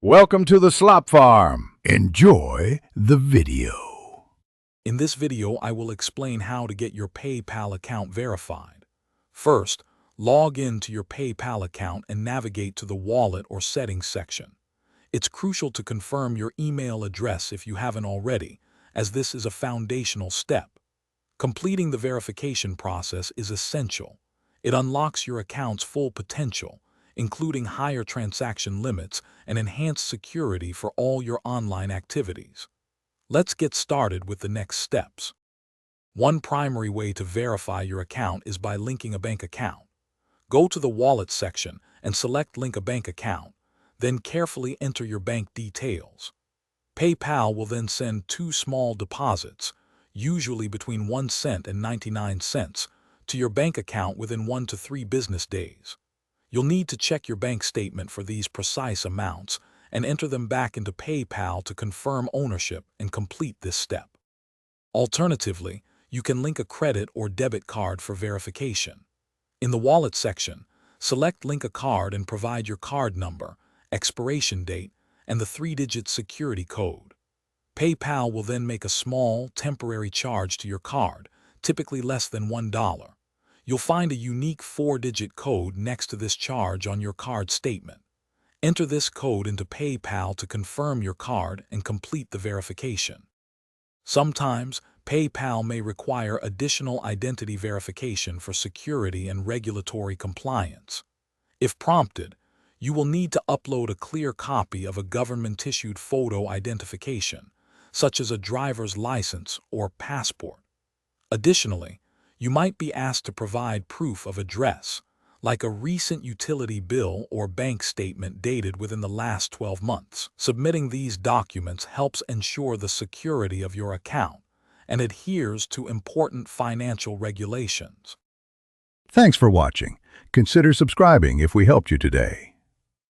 Welcome to the Slop Farm. Enjoy the video. In this video, I will explain how to get your PayPal account verified. First, log in to your PayPal account and navigate to the Wallet or Settings section. It's crucial to confirm your email address if you haven't already, as this is a foundational step. Completing the verification process is essential. It unlocks your account's full potential, including higher transaction limits and enhanced security for all your online activities. Let's get started with the next steps. One primary way to verify your account is by linking a bank account. Go to the Wallet section and select Link a Bank Account, then carefully enter your bank details. PayPal will then send two small deposits, usually between 1 cent and 99 cents, to your bank account within 1 to 3 business days. You'll need to check your bank statement for these precise amounts and enter them back into PayPal to confirm ownership and complete this step. Alternatively, you can link a credit or debit card for verification. In the Wallet section, select Link a Card and provide your card number, expiration date, and the 3-digit security code. PayPal will then make a small, temporary charge to your card, typically less than $1. You'll find a unique 4-digit code next to this charge on your card statement. Enter this code into PayPal to confirm your card and complete the verification. Sometimes, PayPal may require additional identity verification for security and regulatory compliance. If prompted, you will need to upload a clear copy of a government-issued photo identification, such as a driver's license or passport. Additionally, you might be asked to provide proof of address, like a recent utility bill or bank statement dated within the last 12 months. Submitting these documents helps ensure the security of your account and adheres to important financial regulations. Thanks for watching. Consider subscribing if we helped you today.